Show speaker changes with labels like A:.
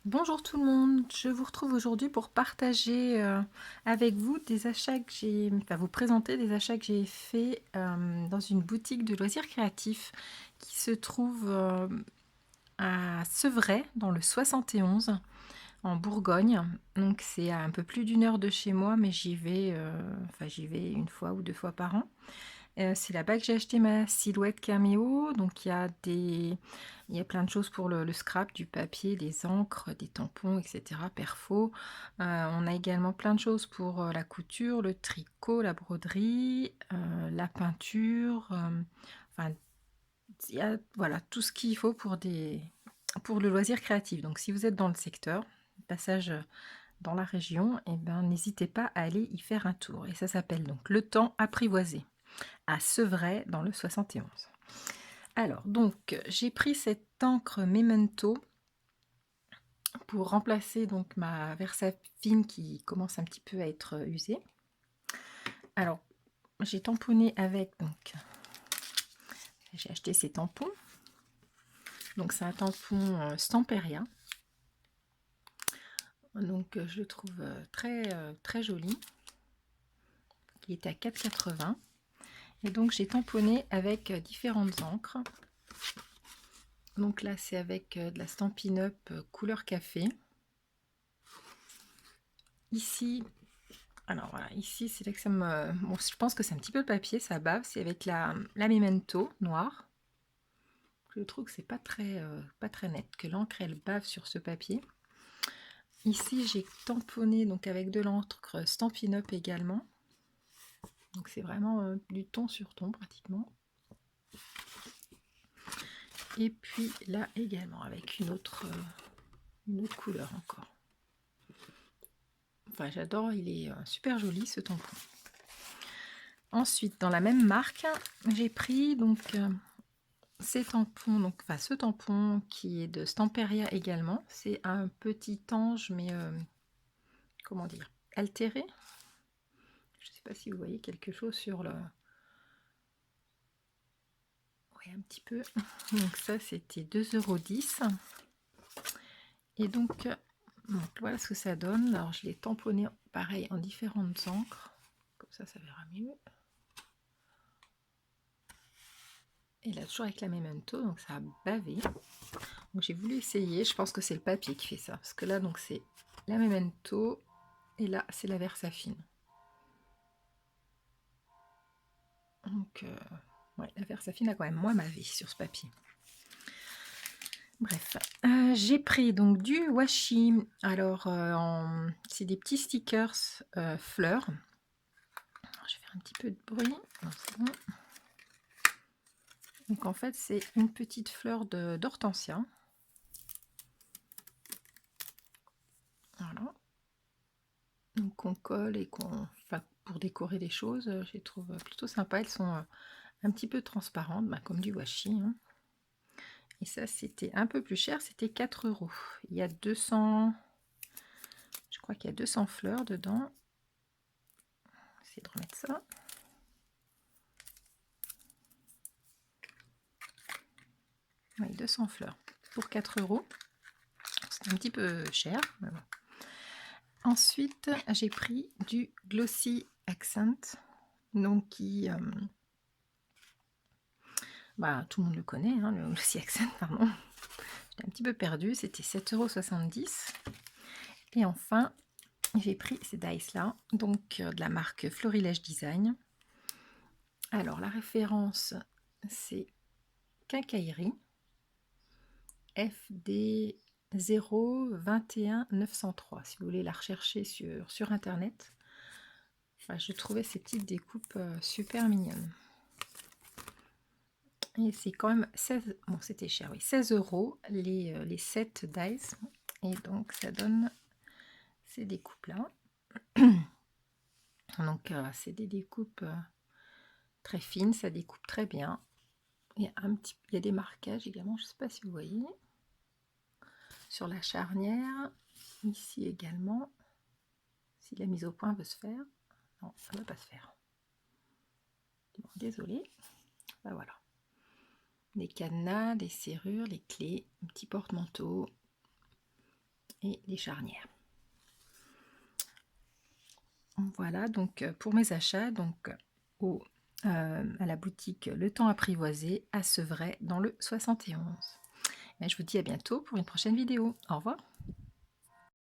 A: Bonjour tout le monde, je vous retrouve aujourd'hui pour partager avec vous des achats que j'ai, enfin vous présenter des achats que j'ai fait dans une boutique de loisirs créatifs qui se trouve à Sevray dans le 71 en Bourgogne. Donc c'est à un peu plus d'une heure de chez moi, mais j'y vais une fois ou deux fois par an. C'est là-bas que j'ai acheté ma silhouette Cameo. Donc il y a plein de choses pour le scrap, du papier, des encres, des tampons, etc. Perfo. On a également plein de choses pour la couture, le tricot, la broderie, la peinture. Enfin, il y a voilà, tout ce qu'il faut pour le loisir créatif. Donc si vous êtes dans le secteur, passage dans la région, eh ben, n'hésitez pas à aller y faire un tour. Et ça s'appelle donc Le Temps Apprivoisé à Sevray dans le 71. Alors, donc, j'ai pris cette encre Memento pour remplacer donc ma Versafine qui commence un petit peu à être usée. Alors, j'ai tamponné avec, donc, j'ai acheté ces tampons. Donc, c'est un tampon Stamperia. Donc, je le trouve très joli. Il est à 4,80. Et donc, j'ai tamponné avec différentes encres. Donc là, c'est avec de la Stampin' Up couleur café. Ici, alors voilà, ici c'est là que ça me... Bon, je pense que c'est un petit peu de papier, ça bave. C'est avec la Memento noire. Je trouve que c'est pas très net, que l'encre elle bave sur ce papier. Ici j'ai tamponné donc avec de l'encre Stampin' Up également. Donc c'est vraiment du ton sur ton pratiquement. Et puis là également avec une autre couleur encore. Enfin j'adore, il est super joli ce tampon. Ensuite dans la même marque, j'ai pris donc ces tampons, donc enfin ce tampon qui est de Stamperia également. C'est un petit ange mais comment dire, altéré. Je ne sais pas si vous voyez quelque chose sur le... Oui, un petit peu. Donc ça, c'était 2,10 €. Et donc voilà ce que ça donne. Alors, je l'ai tamponné pareil en différentes encres. Comme ça verra mieux. Et là, toujours avec la Memento, donc ça a bavé. Donc j'ai voulu essayer. Je pense que c'est le papier qui fait ça. Parce que là, donc c'est la Memento. Et là, c'est la Versafine. Donc, ouais, la Versafine a quand même moins ma vie sur ce papier. Bref, j'ai pris donc du washi. Alors, c'est des petits stickers fleurs. Alors, je vais faire un petit peu de bruit. Non, c'est bon. Donc, en fait, c'est une petite fleur d'hortensia. Voilà. Donc, on colle et enfin, pour décorer les choses, je les trouve plutôt sympas. Elles sont un petit peu transparentes, bah, comme du washi. Hein. Et ça, c'était un peu plus cher, c'était 4 €. Il y a 200, je crois qu'il y a 200 fleurs dedans. On va essayer de remettre ça. Oui, 200 fleurs pour 4 €. C'est un petit peu cher. Mais bon. Ensuite, j'ai pris du Glossy Accent. Donc, bah, tout le monde le connaît, hein, le Glossy Accent, pardon. J'étais un petit peu perdue, c'était 7,70 €. Et enfin, j'ai pris ces dice-là, donc de la marque Florilège Design. Alors, la référence, c'est Quincaillerie FD 021 903. Si vous voulez la rechercher sur Internet. Enfin, je trouvais ces petites découpes super mignonnes. Et c'est quand même 16... Bon, c'était cher, oui. 16 € les 7 dice. Et donc, ça donne ces découpes-là. Donc, c'est des découpes très fines. Ça découpe très bien. Il y a des marquages également. Je ne sais pas si vous voyez. Sur la charnière. Ici également. Si la mise au point veut se faire. Non, ça ne va pas se faire. Bon, désolée. Ben voilà. Des cadenas, des serrures, les clés, un petit porte-manteau et les charnières. Voilà donc pour mes achats, donc à la boutique Le Temps Apprivoisé à Sevray dans le 71. Et je vous dis à bientôt pour une prochaine vidéo. Au revoir.